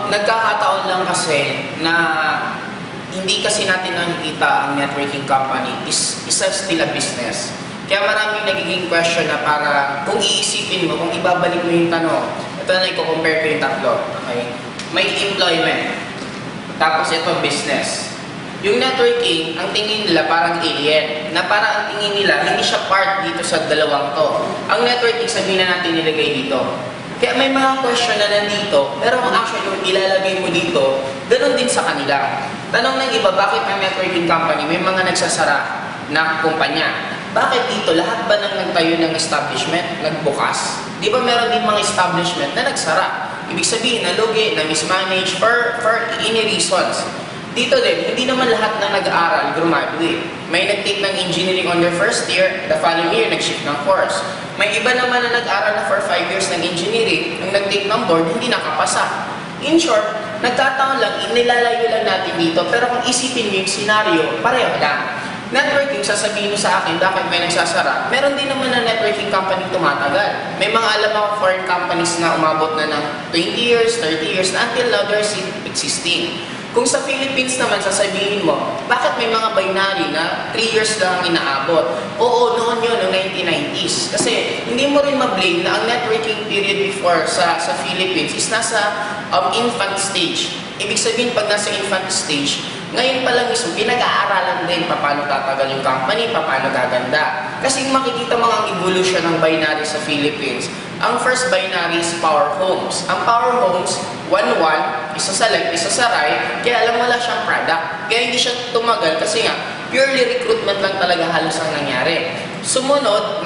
Nagkakataon lang kasi na hindi kasi natin nakikita ang networking company is isa still a business. Kaya maraming nagiging question na para kung iisipin mo, kung ibabalik mo yung tanong, ito na i-compare ko yung tatlo. Okay? May employment, tapos ito business. Yung networking, ang tingin nila parang alien, na parang ang tingin nila, hindi siya part dito sa dalawang to. Ang networking, sabihin na natin nilagay dito. Kaya may mga question na nandito, pero kung actually yung ilalagay mo dito, ganun din sa kanila. Tanong ng iba, bakit may networking company, may mga nagsasara na kumpanya? Bakit dito, lahat ba nang nagtayo ng establishment, nagbukas? Di ba meron din mga establishment na nagsara? Ibig sabihin, nalugi, na mismanage, for any reasons. Dito din, hindi naman lahat na nag-aaral, graduate. May nag-take ng engineering on their first year, the following year, nag-shift ng course. May iba naman na nag-aaral na for 5 years ng engineering, nung nag-take ng board, hindi nakapasa. In short, nagkataon lang, inilalayo lang natin dito, pero kung isipin mo yung scenario, pareho lang. Networking, sasabihin mo sa akin, bakit may nagsasara? Meron din naman na networking company tumatagal. May mga alam ako foreign companies na umabot na ng 20 years, 30 years, na until now they're still existing. Kung sa Philippines naman, sasabihin mo, bakit may mga binary na 3 years lang inaabot? Oo, noon yun, noong 1990s. Kasi hindi mo rin ma-blame na ang networking period before sa Philippines is nasa infant stage. Ibig sabihin, pag nasa infant stage, ngayon pa lang mismo, pinag-aaralan din paano tatagal yung company, paano gaganda. Kasi makikita mo ang evolution ng binary sa Philippines. Ang first binary is Power Homes. Ang Power Homes, 1-1, isa sa left, isa sa right, kaya alam wala siyang product. Kaya hindi siya tumagal kasi nga, purely recruitment lang talaga halos ang nangyari. Sumunod,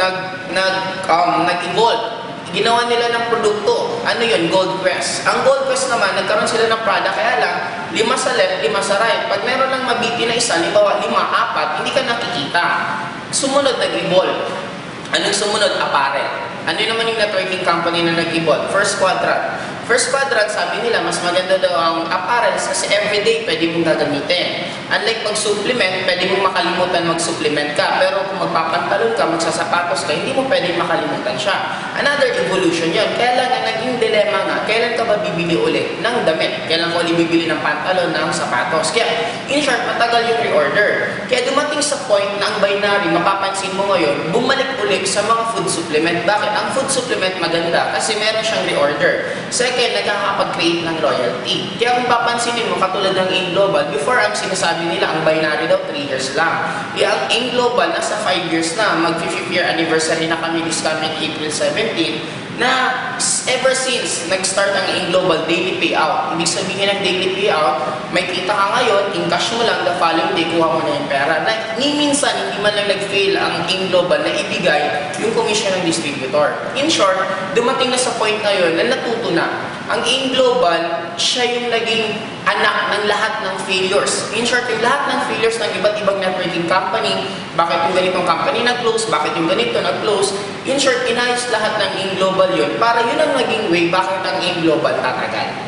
nag-evolve. Ginawa nila ng produkto. Ano yun? Gold Quest. Ang Gold Quest naman, nagkaroon sila ng product, kaya lang, 5 sa left, 5 sa right. Pag meron lang mabiti na isa, 5, 4, hindi ka nakikita. Sumunod, nag-evolve. Anong sumunod? Apparel. Ano naman yung networking company na nag-evolve? First Quadrant. First Quadrant, sabi nila, mas maganda daw ang apparels kasi everyday pwede mong gagamitin. Unlike pag-supplement, pwede mong makalimutan mag-supplement ka. Pero kung magpapantalon ka, magsasapatos ka, hindi mo pwede makalimutan siya. Another evolution yon. Kaya lang, ang naging dilemma nga, kailan ka ba bibili ulit ng damit? Kailan ko ulit bibili ng pantalon, ng sapatos? Kaya, in short, matagal yung reorder. Kaya dumating sa point na ang binary, mapapansin mo ngayon, bumalik ulit sa mga food supplement. Bakit? Ang food supplement maganda kasi meron siyang reorder. Second, nagkakapag-create ng loyalty. Kaya kung papansinin mo, katulad ng AIM Global, before ang sinasabi nila, ang binary daw 3 years lang. Kaya ang AIM Global, nasa 5 years na, mag-5th year anniversary na kami this coming April 17, na ever since nag-start ang AIM Global daily payout. Ibig sabihin ng daily payout, may kita ka ngayon, in cash mo lang, the following day, kuha mo na yung pera. Na, ni minsan, hindi man lang nag-fail ang AIM Global na ibigay yung commission ng distributor. In short, dumating na sa point na yun na natuto na. Ang AIM Global, siya yung naging anak ng lahat ng failures. In short, yung lahat ng failures ng iba't ibang networking company, bakit yung ganitong company nag-close, bakit yung ganito nag-close, in short, inayos lahat ng AIM Global yun para yun ang naging way bakit ang AIM Global tatagal.